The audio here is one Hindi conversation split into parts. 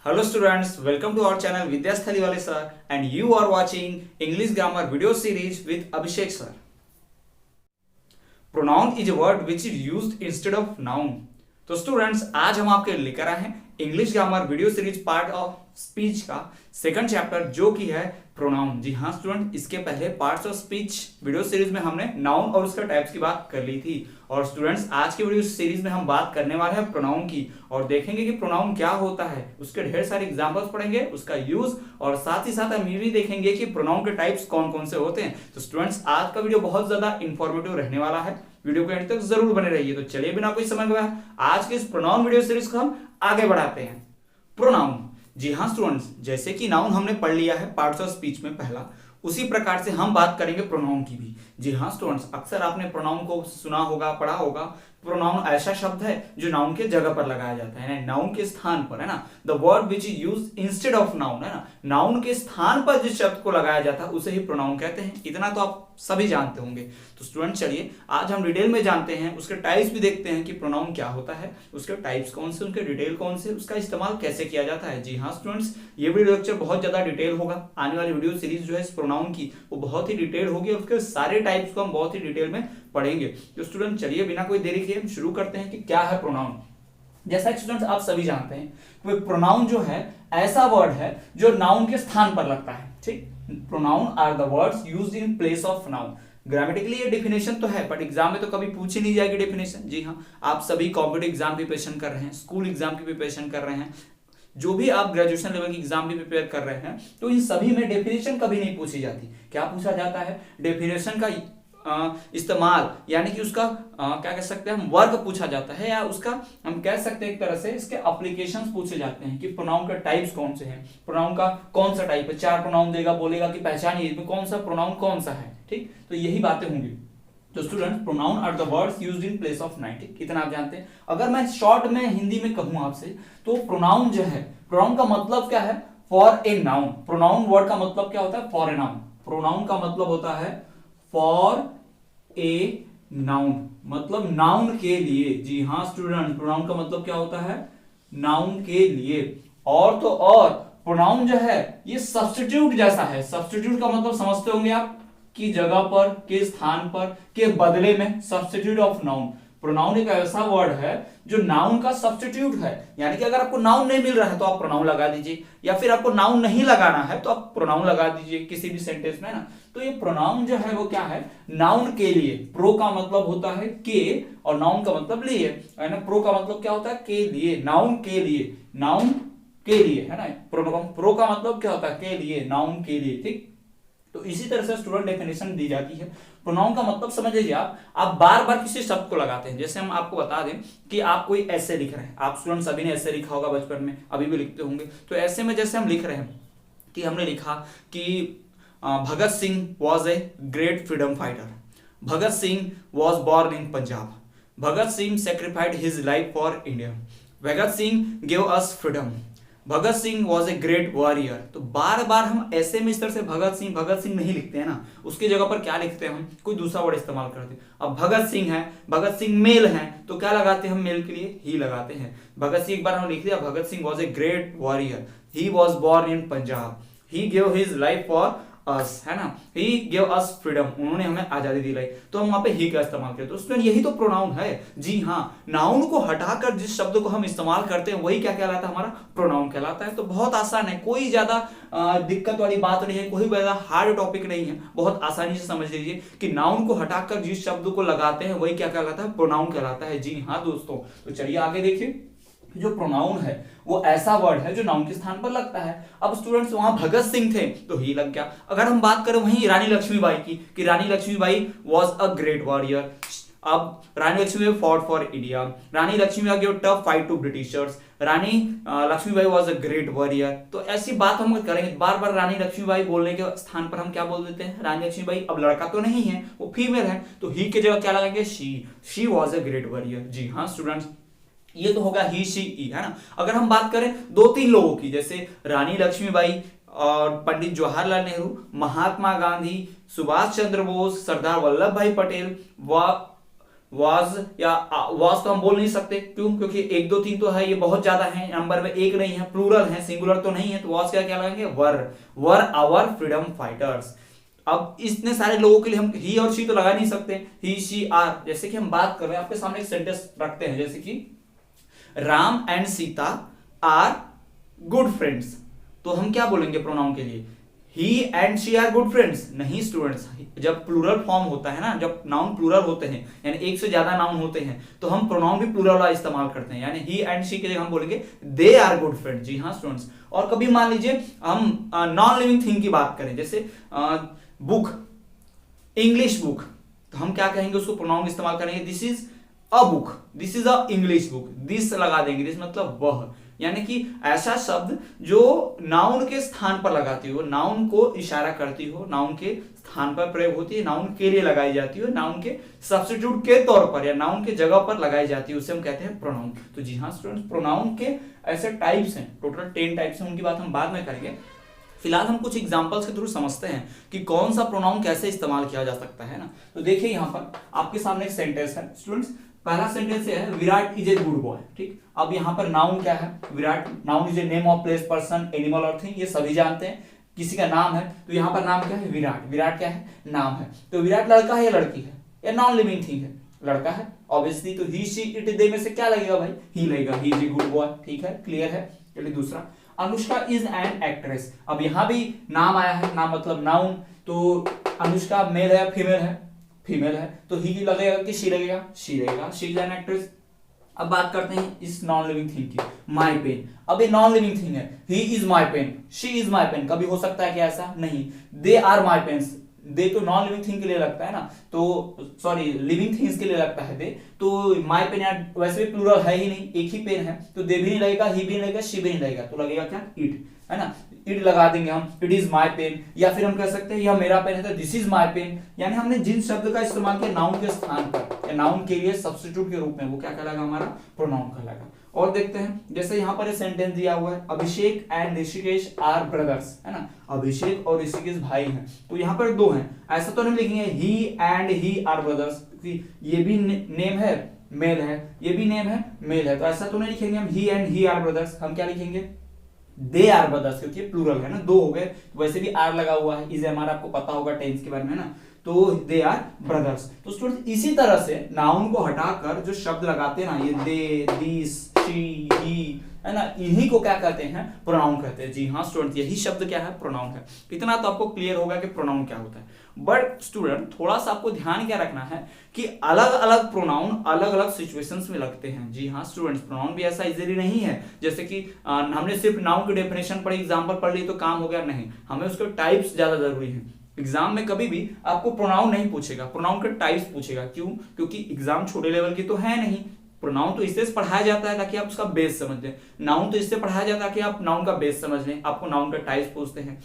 Hello students, welcome to our channel Vidyas Thaliwale sir and you are watching English grammar video series with Abhishek sir. Pronoun is a word which is used instead of noun. तो स्टूडेंट्स आज हम आपके लेकर आए हैं English grammar video series part of speech का सेकंड चैप्टर जो कि है प्रोनाउन। जी हाँ स्टूडेंट, इसके पहले parts of speech video series में हमने नाउन और उसका टाइप्स की बात कर ली थी। और स्टूडेंट्स आज की वीडियो सीरीज में हम बात करने वाले हैं प्रोनाउन की और देखेंगे कि प्रोनाउन क्या होता है, उसके ढेर सारे एग्जांपल्स पढ़ेंगे, उसका यूज और साथ ही साथ हम ये भी देखेंगे कि प्रोनाउन के टाइप्स कौन कौन से होते हैं। तो स्टूडेंट्स आज का वीडियो बहुत ज्यादा इंफॉर्मेटिव रहने वाला है, वीडियो को एंड तक जरूर बने रहिए। तो चलिए बिना कोई समय गवाए आज के इस प्रोनाउन वीडियो सीरीज को हम आगे बढ़ाते हैं। प्रोनाउन, जी हाँ स्टूडेंट्स, जैसे कि नाउन हमने पढ़ लिया है पार्ट्स ऑफ स्पीच में पहला, उसी प्रकार से हम बात करेंगे प्रोनाउन की भी। जी हाँ स्टूडेंट्स, अक्सर आपने प्रोनाउन को सुना होगा, पढ़ा होगा। प्रोनाउन ऐसा शब्द है जो नाउन के जगह पर लगाया जाता है, नाउन के स्थान पर, है ना। The word which is used instead of noun, है ना। नाउन के स्थान पर जिस शब्द को लगाया जाता है उसे ही प्रोनाउन कहते हैं। इतना तो आप सभी जानते होंगे। तो स्टूडेंट चलिए आज हम डिटेल में जानते हैं, उसके टाइप्स भी देखते हैं कि प्रोनाउन क्या होता है, उसके टाइप्स कौन से, उनके डिटेल कौन से, उसका इस्तेमाल कैसे किया जाता है। जी हाँ स्टूडेंट्स, ये वीडियो लेक्चर बहुत ज्यादा डिटेल होगा। आने वाली वीडियो सीरीज जो है इस प्रोनाउन की वो बहुत ही डिटेल होगी और उसके सारे टाइप्स को हम बहुत ही डिटेल में पढ़ेंगे। तो स्टूडेंट चलिए बिना कोई देरी किए हम शुरू करते हैं कि क्या है प्रोनाउन। जैसा कि स्टूडेंट्स आप सभी जानते हैं कि प्रोनाउन जो है ऐसा वर्ड है जो नाउन के स्थान पर लगता है। ठीक, pronoun are the words used in place of noun. Grammatically ये डेफिनेशन तो है बट एग्जाम में तो कभी पूछी नहीं जाएगी डेफिनेशन। जी हाँ, आप सभी कॉम्पिटिटिव एग्जाम की प्रिपरेशन कर रहे हैं, स्कूल एग्जाम की प्रिपरेशन कर रहे हैं, जो भी आप ग्रेजुएशन लेवल की एग्जाम भी प्रिपेयर कर रहे हैं, तो इन सभी में डेफिनेशन कभी नहीं पूछी जाती। क्या पूछा जाता है? डेफिनेशन का इस्तेमाल, यानी कि उसका क्या कह सकते हैं हम, वर्क पूछा जाता है, या उसका हम कह सकते हैं एक तरह से इसके एप्लीकेशंस पूछे जाते हैं कि प्रोनाउन के टाइप्स कौन से हैं, प्रोनाउन का कौन सा टाइप है। 4 प्रोनाउन देगा, बोलेगा कि पहचानिए इसमें कौन सा प्रोनाउन कौन सा है। ठीक, तो यही बातें होंगी। तो students, pronoun are the words used in place of noun. इतना आप जानते हैं। अगर मैं शॉर्ट में हिंदी में कहूं आपसे, तो प्रोनाउन जो है, प्रोनाउन का मतलब क्या है? For a noun. Pronoun word का मतलब क्या होता है? For a noun. प्रोनाउन का मतलब होता है फॉर ए नाउन, मतलब नाउन के लिए। जी हाँ स्टूडेंट, प्रोनाउन का मतलब क्या होता है? नाउन के लिए। और तो और प्रोनाउन जो है ये सब्स्टिट्यूट जैसा है। सब्स्टिट्यूट का मतलब समझते होंगे आप, की जगह पर, के स्थान पर, के बदले में, सब्स्टिट्यूट ऑफ नाउन। प्रोनाउन एक ऐसा वर्ड है जो नाउन का सब्स्टिट्यूट है, यानी कि अगर आपको नाउन नहीं मिल रहा है तो आप प्रोनाउन लगा दीजिए, या फिर आपको नाउन नहीं लगाना है तो आप प्रोनाउन लगा दीजिए किसी भी सेंटेंस में, ना। तो ये प्रोनाउन जो है वो क्या है? नाउन के लिए। प्रो का मतलब होता है के और नाउन का मतलब लिए, है ना। प्रो का मतलब क्या होता है? के लिए, नाउन के लिए, नाउन के लिए, है ना। प्रो का मतलब क्या होता है? के लिए, नाउन के लिए। ठीक, तो इसी तरह से स्टूडेंट डेफिनेशन दी जाती है। प्रोनाउन का मतलब समझ लीजिए आप बार बार किसी शब्द को लगाते हैं। जैसे हम आपको बता दें कि आप कोई ऐसे लिख रहे हैं, आप स्टूडेंट सभी ने ऐसे लिखा होगा बचपन में, अभी भी लिखते होंगे। तो ऐसे में जैसे हम लिख रहे हैं कि हमने लिखा कि Bhagat Singh was a great freedom fighter, Bhagat Singh was born in Punjab, Bhagat Singh sacrificed his life for India, Bhagat Singh give us freedom, Bhagat Singh was a great warrior. तो बार बार हम ऐसे में इस तरह से भगत सिंह नहीं लिखते हैं ना, उसकी जगह पर क्या लिखते हैं हम? कोई दूसरा वर्ड इस्तेमाल करते हैं। अब भगत सिंह है, भगत सिंह मेल है, तो क्या लगाते हैं हम? मेल के लिए ही लगाते हैं। भगत सिंह एक बार हम लिख दिया, Bhagat Singh was a great warrior, he was born in Punjab, he give his life for us, है ना, ही गिव अस फ्रीडम, उन्होंने हमें आजादी दिलाई। तो हम वहां पे ही का इस्तेमाल करते हैं। तो स्टूडेंट यही तो प्रोनाउन है। जी हाँ, नाउन को हटाकर जिस शब्द को हम इस्तेमाल करते हैं वही क्या कहलाता है? हमारा प्रोनाउन कहलाता है। तो बहुत आसान है, कोई ज्यादा दिक्कत वाली बात नहीं है, कोई ज्यादा हार्ड टॉपिक नहीं है। बहुत आसानी से समझ लीजिए कि नाउन को हटाकर जिस शब्द को लगाते हैं वही क्या कहलाता है? प्रोनाउन कहलाता है। जी हाँ दोस्तों, तो चलिए आगे देखिए। जो प्रोनाउन है वो ऐसा वर्ड है जो नाउन के स्थान पर लगता है। अब स्टूडेंट्स वहां भगत सिंह थे तो ही लग गया। अगर हम बात करें वहीं रानी लक्ष्मीबाई की, कि Rani Lakshmibai was a great warrior, अब Rani Lakshmibai fought for India, Rani Lakshmibai give tough fight to Britishers, Rani Lakshmibai was a great warrior. तो ऐसी बात हम करेंगे, बार बार रानी लक्ष्मीबाई बोलने के स्थान पर हम क्या बोल देते हैं? रानी लक्ष्मीबाई। अब लड़का तो नहीं है, वो फीमेल है, तो ही के जगह क्या लगाएंगे? She was a great warrior. जी हाँ स्टूडेंट्स, ये तो होगा ही शी ई, है ना। अगर हम बात करें 2-3 लोगों की, जैसे रानी लक्ष्मीबाई और पंडित जवाहरलाल नेहरू, महात्मा गांधी, सुभाष चंद्र बोस, सरदार वल्लभ भाई पटेल, वाज या वाज तो हम बोल नहीं सकते, क्यों? क्योंकि 1 2 3 तो है, ये बहुत ज्यादा है, नंबर में एक नहीं है, प्लूरल है, सिंगुलर तो नहीं है, तो वाज क्या लगाएंगे? वर आवर फ्रीडम फाइटर्स। अब इतने सारे लोगों के लिए हम ही और शी तो लगा नहीं सकते, ही शी आर। जैसे कि हम बात कर रहे हैं, आपके सामने एक सेंटेंस रखते हैं, जैसे कि Ram and Sita are good friends, तो हम क्या बोलेंगे प्रोनाउन के लिए? He and she are good friends? नहीं स्टूडेंट्स, जब प्लूरल फॉर्म होता है ना, जब नाउन प्लूरल होते हैं, यानी एक से ज्यादा नाउन होते हैं, तो हम प्रोनाउन भी प्लूरल वाला इस्तेमाल करते हैं, यानी ही एंड शी के लिए हम बोलेंगे दे आर गुड फ्रेंड्स। जी हाँ स्टूडेंट्स। और कभी मान लीजिए हम नॉन लिविंग थिंग की बात करें, जैसे बुक, इंग्लिश बुक, तो हम क्या कहेंगे? उसको प्रोनाउन इस्तेमाल करेंगे this is a book, this is a English book, this लगा देंगे, दिस मतलब वह, यानी कि ऐसा शब्द जो नाउन के स्थान पर लगाती हो, नाउन को इशारा करती हो, नाउन के स्थान पर प्रयोग होती है, नाउन के लिए लगाई जाती हो, नाउन के सब्स्टिट्यूट के तौर पर या नाउन के जगह पर लगाई जाती है, उसे हम कहते हैं प्रोनाउन। तो जी हाँ स्टूडेंट्स, प्रोनाउन के ऐसे टाइप्स हैं, टोटल 10 टाइप्स हैं, उनकी बात हम बाद में करेंगे। फिलहाल हम कुछ एग्जांपल्स के थ्रू समझते हैं कि कौन सा प्रोनाउन कैसे इस्तेमाल किया जा सकता है ना। तो देखिए यहाँ पर आपके सामने एक सेंटेंस है स्टूडेंट्स, पहला सेंटेंस है Virat is a good boy. ठीक, अब यहाँ पर नाउन क्या है? Virat, noun is a name of place, person, animal और थिंग, ये सभी जानते हैं। किसी का नाम है तो यहाँ पर नाम क्या है? विराट। विराट क्या है? नाम है। तो विराट लड़का है या लड़की है या नॉन लिविंग थिंग है? लड़का है ऑब्वियसली, तो ही शी इट दे में से क्या लगेगा भाई? ही लगेगा, he is a good boy. ठीक है, क्लियर है। चलिए दूसरा, अनुष्का इज एन एक्ट्रेस। अब यहाँ भी नाम आया है, नाम मतलब नाउन, तो अनुष्का मेल है या फीमेल है? फीमेल है, तो ही लगेगा कि शी लगेगा? शी लगेगा, शी इज एन एक्ट्रेस। अब बात करते हैं इस नॉन लिविंग थिंग की, माई पेन। अब ये नॉन लिविंग थिंग है, he is my pen, she is my pen, कभी हो सकता है क्या ऐसा? नहीं। दे आर माई पेन्स, दे तो नॉन लिविंग थिंग के लिए लगता है ना, तो सॉरी लिविंग थिंग्स के लिए लगता है दे, तो माई पेन यार वैसे भी प्लूरल है ही नहीं, एक ही पेन है, तो दे भी नहीं लगेगा, ही भी नहीं लगेगा, शी भी नहीं लगेगा, तो लगेगा क्या? इट, है ना। इट लगा देंगे हम, इट इज माई पेन, या फिर हम कह सकते हैं यह मेरा पेन है तो दिस इज माई पेन। यानी हमने जिन शब्द का इस्तेमाल किया नाउन के स्थान पर या नाउन के लिए सब्स्टिट्यूट के रूप में, वो क्या कहलाएगा? हमारा प्रोनाउन कहलाएगा। और देखते हैं, जैसे यहाँ पर एक सेंटेंस दिया हुआ है, अभिषेक एंड ऋषिकेश आर ब्रदर्स, है ना। अभिषेक और ऋषिकेश भाई हैं, तो यहाँ पर दो हैं, ऐसा तो नहीं लिखेंगे ही एंड ही आर ब्रदर्स, ये भी नेम है मेल है, ये भी नेम है मेल है, तो ऐसा तो नहीं लिखेंगे हम ही एंड ही आर ब्रदर्स। हम क्या लिखेंगे? दे आर ब्रदर्स, क्योंकि प्लूरल है ना, दो हो गए, वैसे भी आर लगा हुआ है, इज हमारा आपको पता होगा टेंस के बारे में ना, तो दे आर ब्रदर्स। तो स्टूडेंट इसी तरह से नाउन को हटाकर जो शब्द लगाते हैं ना, ये दे, दिस, शी, ही, है ना, इन्हीं को क्या कहते हैं? प्रोनाउन कहते हैं। जी हाँ स्टूडेंट, यही शब्द क्या है? प्रोनाउन है। इतना तो आपको क्लियर होगा कि प्रोनाउन क्या होता है। बट स्टूडेंट थोड़ा सा आपको ध्यान क्या रखना है कि अलग अलग प्रोनाउन अलग अलग सिचुएशंस में लगते हैं। जी हाँ स्टूडेंट्स, प्रोनाउन भी ऐसा इजीली नहीं है जैसे कि हमने सिर्फ नाउन की डेफिनेशन पढ़ी, एग्जांपल पढ़ ली तो काम हो गया, नहीं, हमें उसके टाइप्स ज्यादा जरूरी है। एग्जाम में कभी भी आपको प्रोनाउन नहीं पूछेगा, प्रोनाउन के टाइप्स पूछेगा। क्यों? क्योंकि एग्जाम छोटे लेवल की तो है नहीं। प्रोनाउन तो इससे पढ़ाया जाता है ताकि आप उसका बेस समझ लें, नाउन तो इससे पढ़ाया जाता है कि आप नाउन का बेस समझ लें। आपको नाउन का टाइप्स पूछते हैं,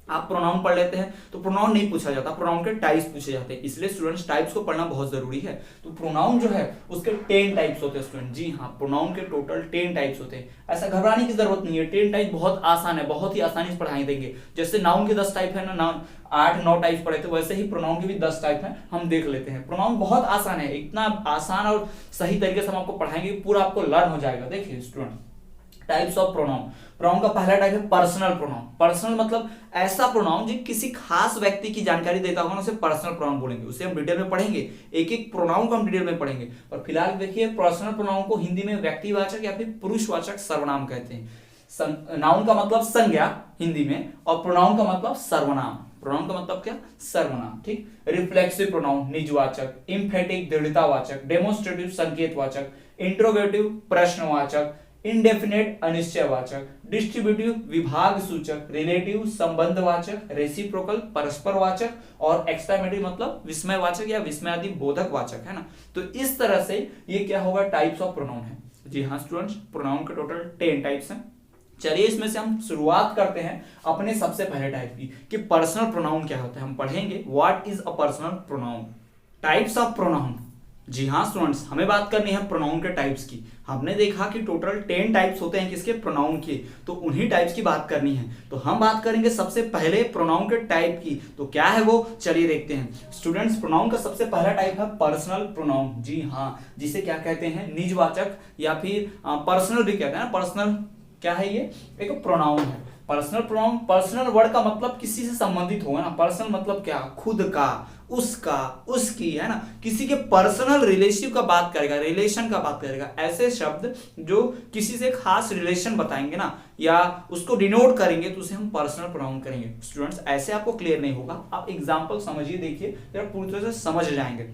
आप प्रोनाउन पढ़ लेते हैं तो प्रोनाउन नहीं पूछा जाता, प्रोनाउन के टाइप्स पूछे जाते हैं, इसलिए स्टूडेंट्स टाइप्स को पढ़ना बहुत जरूरी है। तो प्रोनाउन जो है उसके 10 टाइप्स होते हैं स्टूडेंट। जी हाँ, प्रोनाउन के टोटल 10 टाइप्स होते हैं, ऐसा घबराने की जरूरत नहीं है। 10 टाइप बहुत आसान है, बहुत ही आसानी से पढ़ाई देंगे। जैसे नाउन के 10 टाइप है ना, 8-9 टाइप्स पढ़े थे, वैसे ही प्रोनाउन के भी 10 टाइप हैं, हम देख लेते हैं। प्रोनाउन बहुत आसान है, इतना आसान और सही तरीके से हम आपको पढ़ाएंगे, पूरा आपको लर्न हो जाएगा। देखिए student, types of pronoun. Pronoun का पहला टाइप है पर्सनल प्रोनाउन। पर्सनल मतलब ऐसा प्रोनाउन जो किसी खास व्यक्ति की जानकारी देता होगा, उसे पर्सनल प्रोनाउन बोलेंगे। उसे हम डिटेल में पढ़ेंगे, एक एक प्रोनाउन को हम डिटेल में पढ़ेंगे। और फिलहाल देखिए, पर्सनल प्रोनाउन को हिंदी में व्यक्तिवाचक या फिर पुरुषवाचक सर्वनाम कहते हैं। नाउन का मतलब संज्ञा हिंदी में, और प्रोनाउन का मतलब सर्वनाम। प्रोनाउन का मतलब क्या? सर्वनाम। ठीक। रिफ्लेक्सिव प्रोनाउन निजवाचक, इम्फेटिक दृढ़तावाचक, डेमोन्स्ट्रेटिव संकेतवाचक, इंट्रोगेटिव प्रश्नवाचक, इंडेफिनेट अनिश्चयवाचक, डिस्ट्रीब्यूटिव विभाग सूचक, रिलेटिव संबंधवाचक, रेसिप्रोकल परस्परवाचक, और एक्सक्लेमेटरी मतलब विस्मयवाचक या विस्मयादि बोधक वाचक, है ना। तो इस तरह से ये क्या होगा? टाइप्स ऑफ प्रोनाउन है। जी हाँ स्टूडेंट्स, प्रोनाउन के टोटल 10 टाइप्स हैं। चलिए इसमें से हम शुरुआत करते हैं अपने सबसे पहले टाइप की, कि पर्सनल प्रोनाउन क्या होता है। हम पढ़ेंगे what is a personal pronoun. Types of pronoun. जी हाँ स्टूडेंट्स, हमें बात करनी है प्रोनाउन के टाइप्स की। हमने देखा कि टोटल 10 टाइप्स होते हैं किसके, प्रोनाउन के, तो उन्हीं टाइप्स की बात करनी है। तो हम बात करेंगे सबसे पहले प्रोनाउन के टाइप की। तो क्या है वो, चलिए देखते हैं स्टूडेंट्स। प्रोनाउन का सबसे पहला टाइप है पर्सनल प्रोनाउन। जी हाँ, जिसे क्या कहते हैं, निजवाचक या फिर पर्सनल भी कहते हैं ना। पर्सनल क्या है, ये एक प्रोनाउन है। पर्सनल प्रोनाउन, पर्सनल वर्ड का मतलब किसी से संबंधित होगा ना। पर्सनल मतलब क्या, खुद का, उसका, उसकी, है ना, किसी के पर्सनल रिलेटिव का बात करेगा, रिलेशन का बात करेगा। ऐसे शब्द जो किसी से खास रिलेशन बताएंगे ना, या उसको डिनोट करेंगे, तो उसे हम पर्सनल प्रोनाउन करेंगे। स्टूडेंट्स ऐसे आपको क्लियर नहीं होगा, आप एग्जांपल समझिए, देखिए, जरा पूरी तरह से समझ जाएंगे।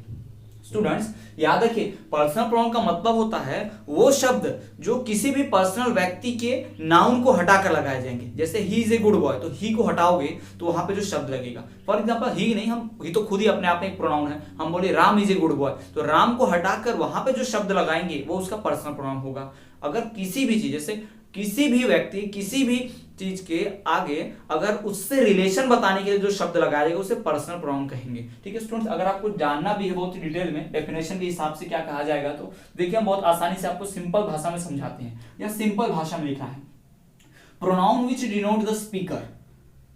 स्टूडेंट्स याद रखिए, पर्सनल प्रोनाउन का मतलब होता है वो शब्द जो किसी भी पर्सनल व्यक्ति के नाउन को हटाकर लगाए जाएंगे। जैसे he is a good boy, तो ही को हटाओगे तो वहां पे जो शब्द लगेगा, फॉर एग्जांपल ही नहीं, हम ही तो खुद ही अपने आप में एक प्रोनाउन है। हम बोले Ram is a good boy, तो राम को हटाकर वहां पे जो शब्द लगाएंगे वो उसका पर्सनल प्रोनाउन होगा। अगर किसी भी चीज, जैसे किसी भी व्यक्ति किसी भी चीज के आगे अगर उससे रिलेशन बताने के लिए जो शब्द लगाया जाएगा उसे पर्सनल प्रोनाउन कहेंगे। ठीक है स्टूडेंट्स, अगर आपको जानना भी है बहुत ही डिटेल में डेफिनेशन के हिसाब से क्या कहा जाएगा, तो देखिए हम बहुत आसानी से आपको सिंपल भाषा में समझाते हैं। या सिंपल भाषा में लिखा है, pronoun which denote the speaker,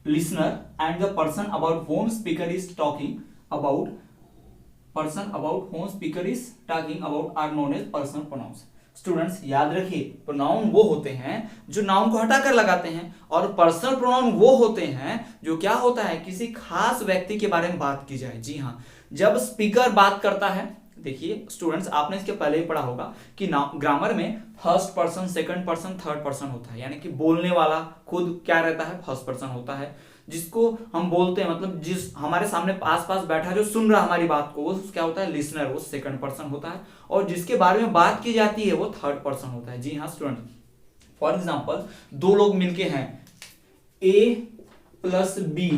listener and the person about whom speaker is talking about, person about whom speaker is talking about are known as personal pronouns. Students याद रखिए, प्रोनाउन वो होते हैं जो नाउन को हटाकर लगाते हैं, और पर्सनल प्रोनाउन वो होते हैं जो क्या होता है, किसी खास व्यक्ति के बारे में बात की जाए। जी हाँ, जब स्पीकर बात करता है, देखिए स्टूडेंट्स आपने इसके पहले ही पढ़ा होगा कि ग्रामर में first person, second person, third person होता है। यानी कि बोलने वाला खुद क्या रहता है, फर्स्ट पर्सन होता है। जिसको हम बोलते हैं, मतलब जिस हमारे सामने आस-पास बैठा जो सुन रहा हमारी बात को, वो क्या होता है, लिसनर, वो सेकंड पर्सन होता है। और जिसके बारे में बात की जाती है वो थर्ड पर्सन होता है। जी हाँ स्टूडेंट, फॉर एग्जांपल दो लोग मिलके हैं, ए प्लस बी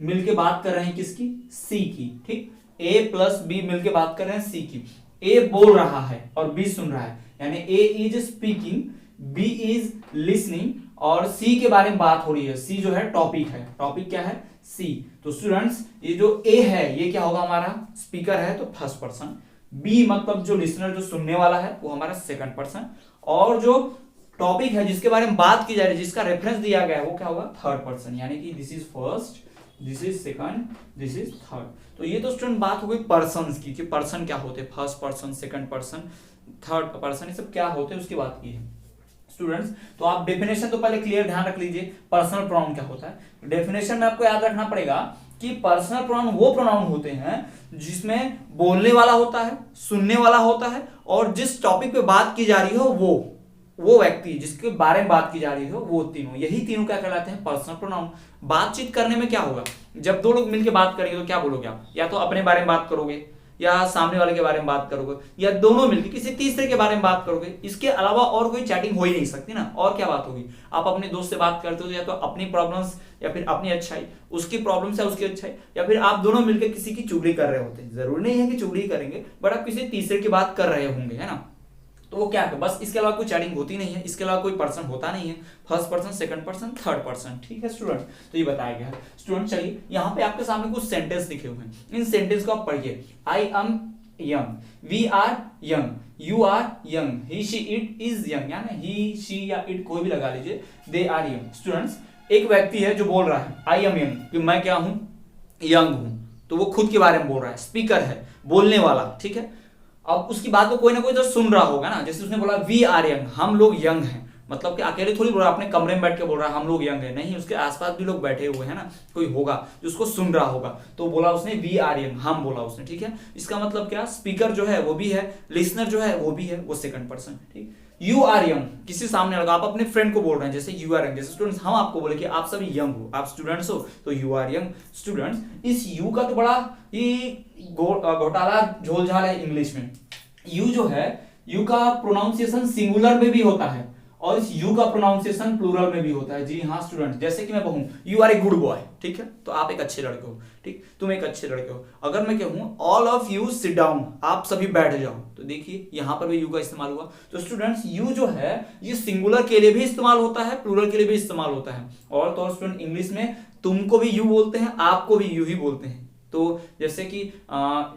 मिलके बात कर रहे हैं किसकी, सी की। ठीक, ए प्लस बी मिलके बात कर रहे हैं सी की। ए बोल रहा है और बी सुन रहा है, यानी A is speaking, B is listening, और सी के बारे में बात हो रही है। सी जो है टॉपिक है, टॉपिक क्या है, सी। तो स्टूडेंट्स ये जो ए है ये क्या होगा, हमारा स्पीकर है तो फर्स्ट पर्सन। बी मतलब जो लिसनर, जो सुनने वाला है, वो हमारा सेकंड पर्सन। और जो टॉपिक है जिसके बारे में बात की जा रही है, जिसका रेफरेंस दिया गया है, वो क्या होगा, थर्ड पर्सन। यानी कि this is first, this is second, this is third. तो ये तो स्टूडेंट बात हो गई पर्सन्स की, कि पर्सन क्या होते हैं, first person, second person, third person, ये सब क्या होते हैं उसकी बात की है। स्टूडेंट्स तो आप डेफिनेशन तो पहले क्लियर ध्यान रख लीजिए, पर्सनल प्रोनाउन क्या होता है। डेफिनेशन में आपको याद रखना पड़ेगा कि पर्सनल प्रोनाउन वो प्रोनाउन होते हैं जिसमें बोलने वाला होता है, सुनने वाला होता है, और जिस टॉपिक पे बात की जा रही हो वो व्यक्ति जिसके बारे में बात की जा रही हो, वो तीनों, यही तीनों क्या कहलाते हैं, पर्सनल प्रोनाउन। बातचीत करने में क्या होगा, जब दो लोग मिलकर बात करेंगे तो क्या बोलोगे आप, या तो अपने बारे में बात करोगे, या सामने वाले के बारे में बात करोगे, या दोनों मिलकर किसी तीसरे के बारे में बात करोगे। इसके अलावा और कोई चैटिंग हो ही नहीं सकती ना। और क्या बात होगी, आप अपने दोस्त से बात करते हो या तो अपनी प्रॉब्लम्स या फिर अपनी अच्छाई, उसकी प्रॉब्लम्स है उसकी अच्छाई, या फिर आप दोनों मिलकर किसी की चुगली कर रहे होते हैं। जरूरी नहीं है कि चुगली करेंगे, बट आप किसी तीसरे की बात कर रहे होंगे, है ना। तो वो क्या है, बस इसके अलावा कोई चैटिंग होती नहीं है, इसके अलावा कोई पर्सन होता नहीं है, first person, second person, third person. ठीक है स्टूडेंट, तो ये बताया गया है। स्टूडेंट चलिए यहाँ पे आपके सामने कुछ सेंटेंस लिखे हुए हैं, इन सेंटेंस को आप पढ़िए। I am young, we are young, you are young, he she it is young, यानी ही शी या इट कोई भी लगा लीजिए, दे आर यंग। स्टूडेंट्स एक व्यक्ति है जो बोल रहा है आई एम यंग, कि मैं क्या हूं, यंग हूं, तो वो खुद के बारे में बोल रहा है, स्पीकर है, बोलने वाला। ठीक है, अब उसकी बात को कोई ना कोई तो सुन रहा होगा ना। जैसे उसने बोला वी आर यंग, हम लोग यंग हैं, मतलब कि अकेले थोड़ी बोल रहा है, अपने कमरे में बैठ के बोल रहा है हम लोग यंग है, नहीं, उसके आसपास भी लोग बैठे हुए हैं ना, कोई होगा जो उसको सुन रहा होगा। तो बोला उसने वी आर यंग, हम बोला उसने। ठीक है, इसका मतलब क्या, स्पीकर जो है वो भी है, लिसनर जो है वो भी है, वो सेकंड पर्सन। ठीक, यू आर यंग, किसी सामने लगा, आप अपने फ्रेंड को बोल रहे हैं, जैसे यू आर यंग। जैसे स्टूडेंट्स हम आपको बोले कि आप सभी यंग हो, आप स्टूडेंट्स हो, तो यू आर यंग। स्टूडेंट्स इस यू का तो बड़ा ही घोटाला झोलझाल है इंग्लिश में। यू जो है, यू का प्रोनाउंसिएशन सिंगुलर में भी होता है और इस यू का प्रोनाउंसिएशन प्लूरल में भी होता है। जी हाँ स्टूडेंट, जैसे कि मैं कहूं you are a good boy, ठीक है, तो आप एक अच्छे लड़के हो, ठीक, तुम एक अच्छे लड़के हो। अगर मैं कहूं all of you sit down, आप सभी बैठ जाओ, तो देखिए यहां पर भी यू का इस्तेमाल हुआ। तो स्टूडेंट्स यू जो है ये सिंगुलर के लिए भी इस्तेमाल होता है, प्लूरल के लिए भी इस्तेमाल होता है। और तो स्टूडेंट इंग्लिश में तुमको भी यू बोलते हैं, आपको भी यू ही बोलते हैं, तो जैसे कि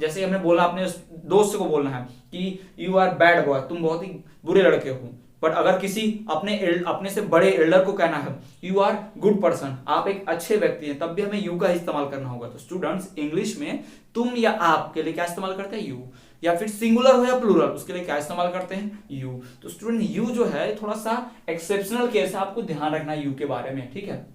जैसे हमने बोला, अपने दोस्त को बोलना है कि यू आर बैड बॉय, तुम बहुत ही बुरे लड़के हो। बट अगर किसी अपने से बड़े एल्डर को कहना है यू आर गुड पर्सन, आप एक अच्छे व्यक्ति हैं, तब भी हमें यू का इस्तेमाल करना होगा। तो स्टूडेंट्स, इंग्लिश में तुम या आप के लिए क्या इस्तेमाल करते हैं? यू। या फिर सिंगुलर हो या प्लूरल, उसके लिए क्या इस्तेमाल करते हैं? यू। तो स्टूडेंट, यू जो है थोड़ा सा एक्सेप्शनल केस है, आपको ध्यान रखना है यू के बारे में, ठीक है।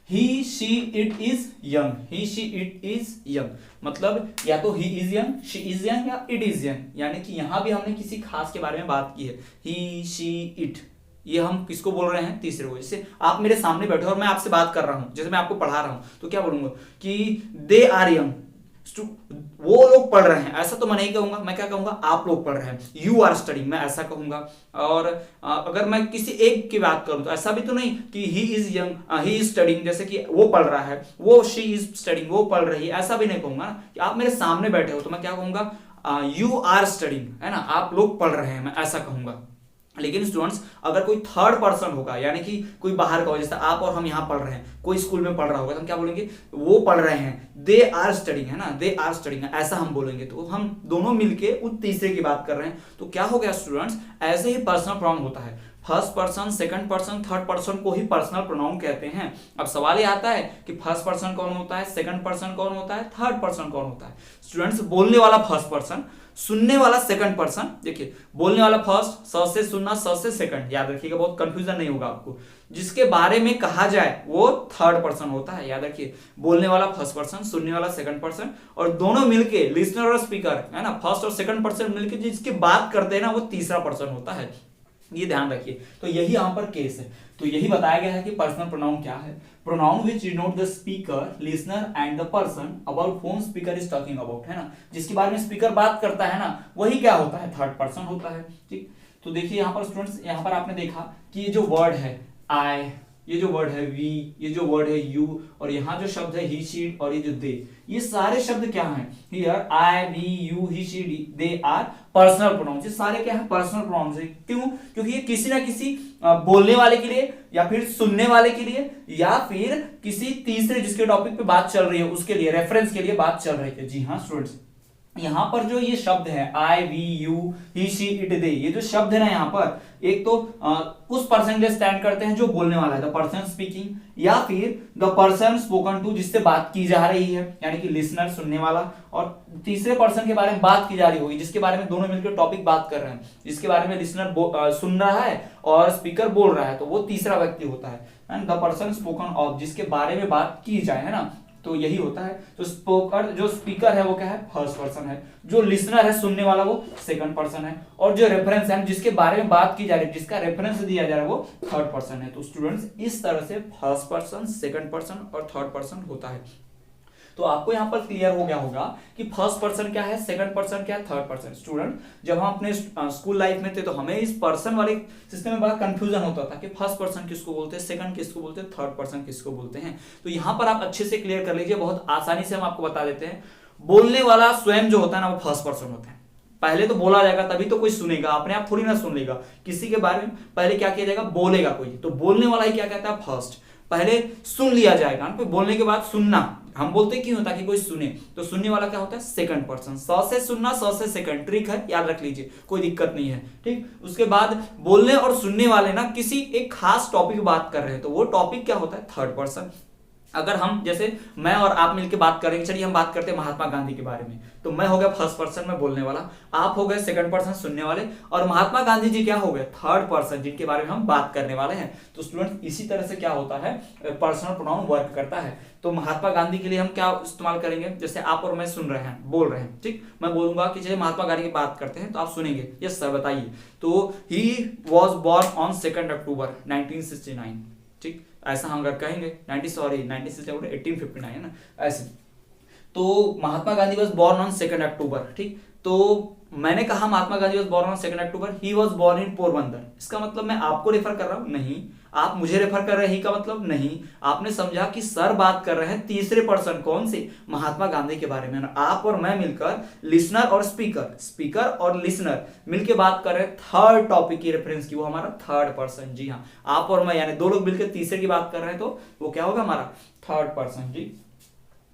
He she it is young, he she it is young, मतलब या तो he is young, she is young, या इट इज यंग। यानी कि यहां भी हमने किसी खास के बारे में बात की है। ही शी इट, ये हम किसको बोल रहे हैं? तीसरे को। जैसे आप मेरे सामने बैठे और मैं आपसे बात कर रहा हूं, जैसे मैं आपको पढ़ा रहा हूं, तो क्या बोलूंगा कि दे आर यंग, वो लोग पढ़ रहे हैं, ऐसा तो मैं नहीं कहूंगा। मैं क्या कहूंगा? आप लोग पढ़ रहे हैं। यू आर स्टडिंग, मैं ऐसा कहूंगा। और अगर मैं किसी एक की बात करूं तो ऐसा भी तो नहीं कि ही is young, he is studying, जैसे कि वो पढ़ रहा है, वो शी इज स्टडिंग, वो पढ़ रही है, ऐसा भी नहीं कहूंगा ना। कि आप मेरे सामने बैठे हो तो मैं क्या कहूंगा? यू आर स्टडिंग, है ना, आप लोग पढ़ रहे हैं, मैं ऐसा कहूंगा। लेकिन स्टूडेंट्स, अगर कोई थर्ड पर्सन होगा, यानी कि कोई बाहर का हो, जैसे आप और हम यहाँ पढ़ रहे हैं, कोई स्कूल में पढ़ रहा होगा, तो हम क्या बोलेंगे? वो पढ़ रहे हैं, दे आर स्टडिंग, है ना, दे आर स्टडिंग, ऐसा हम बोलेंगे। तो हम दोनों मिलके उस तीसरे की बात कर रहे हैं। तो क्या हो गया स्टूडेंट्स? ऐसे ही पर्सनल प्रोनाउन होता है। First person, second person, third person को ही पर्सनल प्रोनाउन कहते हैं। अब सवाल ये आता है कि फर्स्ट पर्सन कौन होता है, सेकंड पर्सन कौन होता है, थर्ड पर्सन कौन होता है? स्टूडेंट्स, बोलने वाला फर्स्ट पर्सन, सुनने वाला सेकंड पर्सन। देखिए, बोलने वाला फर्स्ट, स से सुनना, स से सेकंड, याद रखिएगा, बहुत कंफ्यूजन नहीं होगा आपको। जिसके बारे में कहा जाए वो थर्ड पर्सन होता है, याद रखिए। बोलने वाला फर्स्ट पर्सन, सुनने वाला सेकंड पर्सन, और दोनों मिलके लिसनर और स्पीकर, है ना, फर्स्ट और सेकंड पर्सन मिलके जिसकी बात करते हैं ना, वो तीसरा पर्सन होता है। ये ध्यान रखिए। तो यही यहां पर केस है। तो यही बताया गया है कि पर्सनल प्रोनाउन क्या है। Pronoun which denote the speaker, listener and the person about whom speaker is talking about, है ना, जिसके बारे में स्पीकर बात करता है ना, वही क्या होता है? थर्ड पर्सन होता है। ठीक, तो देखिए यहाँ पर स्टूडेंट्स, यहाँ पर आपने देखा कि ये जो वर्ड है आई, ये जो वर्ड है वी, ये जो वर्ड है यू, और यहाँ जो शब्द है ही शी और ये जो दे, ये सारे शब्द क्या हैं? Here I, we, you, he, she, they are personal pronouns. ये सारे क्या है? पर्सनल प्रोनाउंस है। क्यों? क्योंकि ये किसी ना किसी बोलने वाले के लिए, या फिर सुनने वाले के लिए, या फिर किसी तीसरे जिसके टॉपिक पे बात चल रही है उसके लिए, रेफरेंस के लिए बात चल रही है। जी हाँ स्टूडेंट्स, यहां पर जो ये शब्द है I, we, you, he, she, it, they, ये जो शब्द है ना, यहाँ पर एक तो उस पर्सन के लिए स्टैंड करते हैं जो बोलने वाला है, द पर्सन स्पीकिंग, या फिर द पर्सन स्पोकन टू, जिससे बात की जा रही है, यानी कि लिसनर, सुनने वाला, और तीसरे पर्सन के बारे में बात की जा रही होगी, जिसके बारे में दोनों मिलकर टॉपिक बात कर रहे हैं, जिसके बारे में लिसनर सुन रहा है और स्पीकर बोल रहा है, तो वो तीसरा व्यक्ति होता है। And the person spoken of, जिसके बारे में बात की जाए, है ना, तो यही होता है। तो स्पोकर, जो स्पीकर है वो क्या है? फर्स्ट पर्सन है। जो लिसनर है, सुनने वाला, वो सेकंड पर्सन है। और जो रेफरेंस है, जिसके बारे में बात की जा रही है, जिसका रेफरेंस दिया जा रहा है, वो थर्ड पर्सन है। तो स्टूडेंट्स, इस तरह से फर्स्ट पर्सन, सेकंड पर्सन और थर्ड पर्सन होता है। तो आपको यहां पर क्लियर हो गया होगा कि फर्स्ट पर्सन क्या है, सेकंड पर्सन क्या है, थर्ड पर्सन। स्टूडेंट, जब हम अपने स्कूल लाइफ में थे तो हमें इस पर्सन वाले सिस्टम में बड़ा कंफ्यूजन होता था कि फर्स्ट पर्सन किसको बोलते हैं, सेकंड किसको बोलते हैं, थर्ड पर्सन किसको बोलते हैं। तो यहां पर आप अच्छे से क्लियर कर लीजिए, बहुत आसानी से हम आपको बता देते हैं। बोलने वाला स्वयं जो होता है ना, वो फर्स्ट पर्सन होता है। पहले तो बोला जाएगा, तभी तो कोई सुनेगा, अपने आप थोड़ी ना सुन लेगा। किसी के बारे में पहले क्या किया जाएगा? बोलेगा कोई, तो बोलने वाला ही क्या कहता है? फर्स्ट। पहले सुन लिया जाएगा, फिर बोलने के बाद सुनना, हम बोलते क्यों? ताकि कोई सुने। तो सुनने वाला क्या होता है? Second person. स से सुनना, स से सेकंड, ट्रिक है, याद रख लीजिए, कोई दिक्कत नहीं है। ठीक, उसके बाद बोलने और सुनने वाले ना किसी एक खास टॉपिक बात कर रहे हैं, तो वो टॉपिक क्या होता है? Third person. अगर हम, जैसे मैं और आप मिलकर बात करेंगे, चलिए हम बात करते हैं महात्मा गांधी के बारे में, तो मैं हो गया फर्स्ट पर्सन में बोलने वाला, आप हो गए सेकंड पर्सन सुनने वाले, और महात्मा गांधी जी क्या हो गए? थर्ड पर्सन, जिनके बारे में हम बात करने वाले हैं। तो स्टूडेंट, इसी तरह से क्या होता है? पर्सनल प्रोनाउन वर्क करता है। तो महात्मा गांधी के लिए हम क्या इस्तेमाल करेंगे? जैसे आप और मैं सुन रहे हैं, बोल रहे हैं, ठीक, मैं बोलूंगा कि चलिए महात्मा गांधी की बात करते हैं, तो आप सुनेंगे, यस सर बताइए। तो ही वॉज बॉर्न ऑन 2 अक्टूबर 1969, ठीक, ऐसा हम अगर कहेंगे 1859 है ना, ऐसे। तो Mahatma Gandhi was born on 2 October, ठीक। तो मैंने कहा Mahatma Gandhi was born on 2 October, he was born in Porbandar. इसका मतलब मैं आपको रेफर कर रहा हूं? नहीं। आप मुझे रेफर कर रहे हैं, ही का मतलब नहीं। आपने समझा कि सर बात कर रहे हैं तीसरे पर्सन, कौन से? महात्मा गांधी के बारे में। आप और मैं मिलकर, लिसनर और स्पीकर और लिसनर मिलकर बात कर रहे हैं थर्ड टॉपिक की रेफरेंस की, वो हमारा थर्ड पर्सन। जी हाँ, आप और मैं यानी दो लोग मिलकर तीसरे की बात कर रहे हैं, तो वो क्या होगा? हमारा थर्ड पर्सन। जी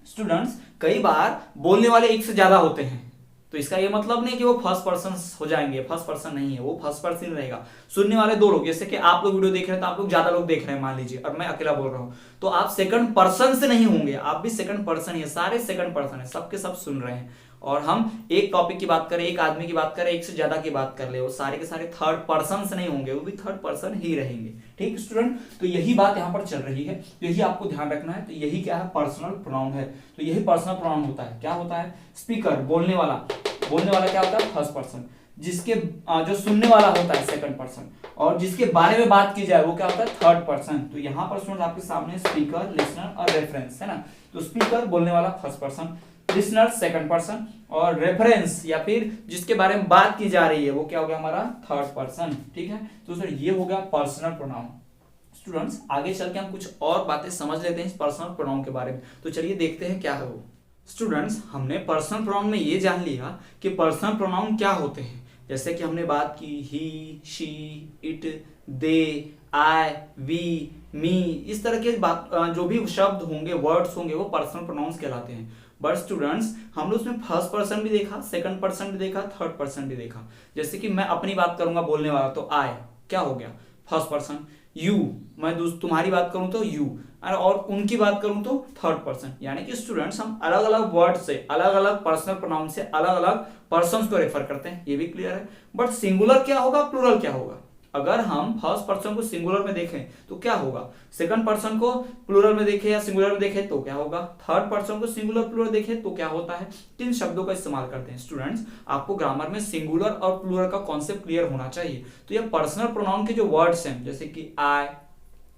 स्टूडेंट्स कई बार बोलने वाले एक से ज्यादा होते हैं, तो इसका ये मतलब नहीं कि वो फर्स्ट पर्सन हो जाएंगे, फर्स्ट पर्सन नहीं है, वो फर्स्ट पर्सन रहेगा। सुनने वाले दो लोग, जैसे कि आप लोग वीडियो देख रहे हैं तो आप लोग ज्यादा लोग देख रहे हैं मान लीजिए, और मैं अकेला बोल रहा हूं, तो आप सेकंड पर्सन से नहीं होंगे, आप भी सेकंड पर्सन ही है, सारे सेकंड पर्सन है, सबके सब सुन रहे हैं। और हम एक टॉपिक की बात करें, एक आदमी की बात करें, एक से ज्यादा की बात कर ले, वो सारे के सारे थर्ड पर्सन से नहीं होंगे, वो भी थर्ड पर्सन ही रहेंगे। ठीक स्टूडेंट, तो यही बात यहाँ पर चल रही है, यही आपको ध्यान रखना है। तो यही क्या है, पर्सनल प्रोनाउन है। तो यही पर्सनल प्रोनाउन होता है। क्या होता है, स्पीकर बोलने वाला, बोलने वाला क्या होता है, फर्स्ट पर्सन, जिसके जो सुनने वाला होता है सेकंड पर्सन, और जिसके बारे में बात की जाए वो क्या होता है, थर्ड पर्सन। तो यहाँ पर स्टूडेंट आपके सामने स्पीकर, लिसनर और रेफरेंस है ना। तो स्पीकर बोलने वाला first person, listener second person, और रेफरेंस या फिर जिसके बारे में बात की जा रही है वो क्या हो गया हमारा, थर्ड पर्सन। ठीक है, तो सर ये हो गया पर्सनल प्रोनाउन। स्टूडेंट्स आगे चल के हम कुछ और बातें समझ लेते हैं इस पर्सनल प्रोनाउन के बारे में। तो चलिए देखते हैं क्या है वो। स्टूडेंट्स हमने पर्सनल प्रोनाउन में ये जान लिया कि पर्सनल प्रोनाउन क्या होते हैं, जैसे कि हमने बात की he, she, it, they, I, we, me, इस तरह के बात जो भी शब्द होंगे, वर्ड्स होंगे, वो पर्सनल प्रोनाउंस कहलाते हैं। बट स्टूडेंट्स हम लोग उसमें फर्स्ट पर्सन भी देखा, सेकंड पर्सन भी देखा, थर्ड पर्सन भी देखा। जैसे कि मैं अपनी बात करूंगा बोलने वाला, तो आई क्या हो गया, फर्स्ट पर्सन। यू, मैं तुम्हारी बात करूं तो यू, और उनकी बात करूं तो थर्ड पर्सन। यानी कि स्टूडेंट्स हम अलग अलग वर्ड से, अलग अलग पर्सनल प्रोनाउन से अलग अलग पर्सन को रेफर करते हैं, ये भी क्लियर है। बट सिंगुलर क्या होगा, प्लूरल क्या होगा। अगर हम फर्स्ट पर्सन को सिंगुलर में देखें तो क्या होगा, सेकंड पर्सन को प्लूरल में देखें या सिंगुलर में देखें तो क्या होगा, थर्ड पर्सन को सिंगुलर प्लूरल देखें तो क्या होता है। तीन शब्दों का इस्तेमाल करते हैं। स्टूडेंट्स आपको ग्रामर में सिंगुलर और प्लूरल का कॉन्सेप्ट क्लियर होना चाहिए। तो ये पर्सनल प्रोनाउन के जो वर्ड्स हैं, जैसे कि I,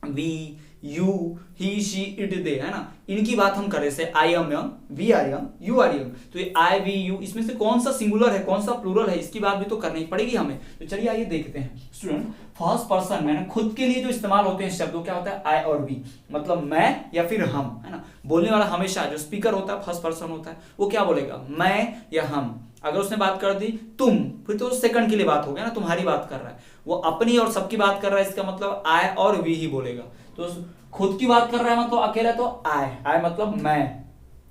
we, you, he, she, it, they, है ना, इनकी बात हम करें, से I am young, we are young, you are young, तो ये आई, वी, यू, इसमें से कौन सा सिंगुलर है, कौन सा प्लूरल है, इसकी बात भी तो करनी पड़ेगी हमें। तो चलिए आइए देखते हैं। स्टूडेंट फर्स्ट पर्सन मैंने खुद के लिए जो इस्तेमाल होते हैं शब्दों, क्या होता है, आई और वी, मतलब मैं या फिर हम, है ना। बोलने वाला हमेशा जो स्पीकर होता है फर्स्ट पर्सन होता है, वो क्या बोलेगा, मैं या हम। अगर उसने बात कर दी तुम, फिर तो सेकंड के लिए बात हो गया ना, तुम्हारी बात कर रहा है। वो अपनी और सबकी बात कर रहा है, इसका मतलब आई और वी ही बोलेगा। तो खुद की बात कर रहा है मतलब अकेला, तो आई मतलब मैं,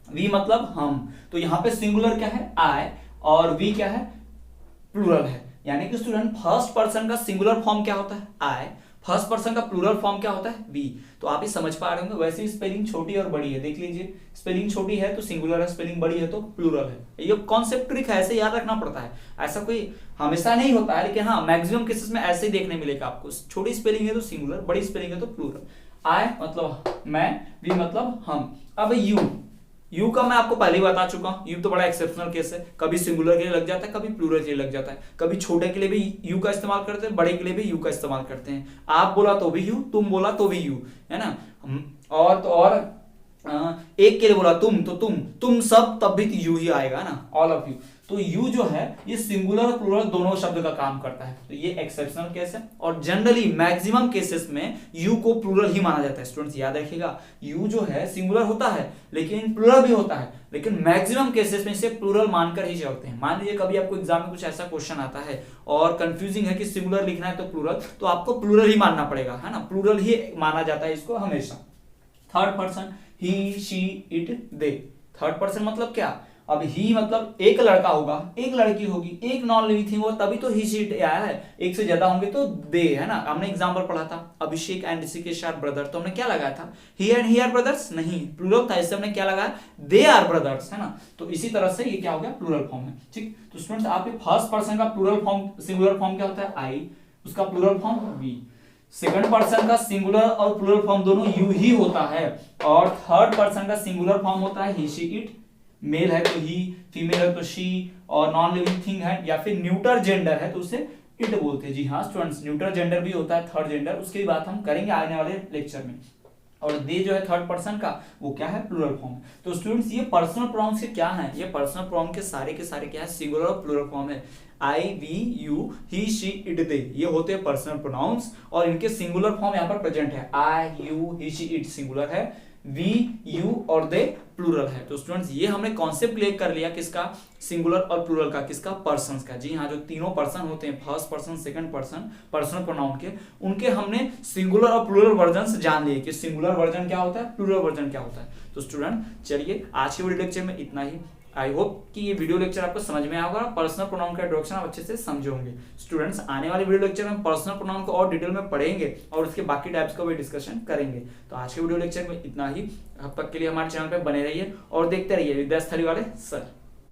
वी मतलब हम। तो यहाँ पे सिंगुलर क्या है, आई, और वी क्या है, प्लूरल है। यानी कि स्टूडेंट फर्स्ट पर्सन का सिंगुलर फॉर्म क्या होता है, आई, फर्स्ट पर्सन का प्लूरल फॉर्म क्या होता है, वी। तो आप ही समझ पा रहे होंगे। वैसे ही स्पेलिंग छोटी और बड़ी है, देख लीजिए, स्पेलिंग छोटी है तो सिंगुलर है, स्पेलिंग बड़ी है तो प्लूरल है। ये कॉन्सेप्ट ट्रिक है, ऐसे याद रखना पड़ता है। ऐसा कोई हमेशा नहीं होता है, लेकिन हाँ मैक्सिमम केसेस में ऐसे ही देखने मिलेगा आपको। छोटी स्पेलिंग है तो सिंगुलर, बड़ी स्पेलिंग है तो प्लूरल। आई मतलब मैं, वी मतलब हम। अब यू का मैं आपको पहले ही बता चुका हूं, यू तो बड़ा एक्सेप्शनल केस है, कभी सिंगुलर के लिए लग जाता है, कभी प्लूरल के लिए लग जाता है। कभी छोटे के लिए भी यू का इस्तेमाल करते हैं, बड़े के लिए भी यू का इस्तेमाल करते हैं। आप बोला तो भी यू, तुम बोला तो भी यू, है ना। और तो और एक के लिए बोला तुम, तो तुम सब, तब भी यू ही आएगा ना, ऑल ऑफ यू। तो यू जो है ये सिंगुलर और प्लूरल दोनों शब्द का काम करता है। तो ये एक्सेप्शनल केस है, और जनरली मैक्सिमम केसेस में यू को प्लूरल ही माना जाता है। स्टूडेंट्स याद रखिएगा, यू जो है सिंगुलर होता है लेकिन प्लूरल भी होता है, लेकिन मैक्सिमम केसेस में इसे प्लूरल मानकर ही चलते हैं। मान लीजिए कभी आपको एग्जाम में कुछ ऐसा क्वेश्चन आता है और कंफ्यूजिंग है कि सिंगुलर लिखना है तो प्लूरल, तो आपको प्लूरल ही मानना पड़ेगा, है ना, प्लूरल ही माना जाता है इसको हमेशा। Third person he, she, it, they. Third person मतलब क्या, अब ही मतलब एक लड़का होगा, एक लड़की होगी, एक नॉन लिविंग थिंग होगा, तभी तो ही, शी, इट आया है। एक से ज्यादा होंगे तो दे, है ना। हमने एग्जांपल पढ़ा था, अभिषेक एंड ऋषिकेश आर ब्रदर, तो हमने क्या लगाया था, ही एंड ही आर ब्रदर्स, नहीं, प्लूरल था, इससे हमने क्या लगाया, दे आर ब्रदर्स, है ना। तो इसी तरह से ये क्या हो गया, प्लूरल फॉर्म है। ठीक, तो स्टूडेंट्स आपके फर्स्ट पर्सन का प्लूरल फॉर्म, सिंगुलर फॉर्म क्या होता है, आई, उसका plural form we. Second person का सिंगुलर और प्लूरल फॉर्म दोनों यू ही होता है, और थर्ड पर्सन का सिंगुलर फॉर्म होता है ही, शी, इट। मेल है तो ही, फीमेल है तो शी, और नॉन लिविंग थिंग है या फिर न्यूटर जेंडर है तो उसे इट बोलते हैं। जी हाँ स्टूडेंट्स, न्यूटर जेंडर भी होता है, थर्ड जेंडर, उसकी बात हम करेंगे आने वाले लेक्चर में। और दे जो है थर्ड पर्सन का, वो क्या है, प्लूरल फॉर्म। तो स्टूडेंट्स ये पर्सनल प्रोनाउंस के क्या है, ये पर्सनल प्रोनाउन के सारे क्या है, सिंगुलर और प्लूरल फॉर्म है। I, we, you, he, she, it, they, ये होते हैं पर्सनल प्रोनाउंस, और इनके सिंगुलर फॉर्म यहाँ पर प्रेजेंट है। I, you, he, she, it singular है, वी, यू और दे प्लूरल है। तो स्टूडेंट्स ये हमने कॉन्सेप्ट क्लियर कर लिया किसका, सिंगुलर और प्लूरल का, किसका, पर्सन्स का। जी हाँ, जो तीनों पर्सन होते हैं, first person, second person, personal pronoun के, उनके हमने सिंगुलर और प्लूरल वर्जन जान लिए कि सिंगुलर वर्जन क्या होता है, प्लूरल वर्जन क्या होता है। तो स्टूडेंट चलिए आज के वीडियो लेक्चर में इतना ही। आई होप कि ये वीडियो लेक्चर आपको समझ में आया होगा, पर्सनल प्रोनाउन का इंट्रोडक्शन आप अच्छे से समझे होंगे। स्टूडेंट्स आने वाले वीडियो लेक्चर में पर्सनल प्रोनाउन को और डिटेल में पढ़ेंगे और उसके बाकी टाइप्स का भी डिस्कशन करेंगे। तो आज के वीडियो लेक्चर में इतना ही। अब तक के लिए हमारे चैनल पे बने रहिए और देखते रहिए विद्या स्थली वाले सर।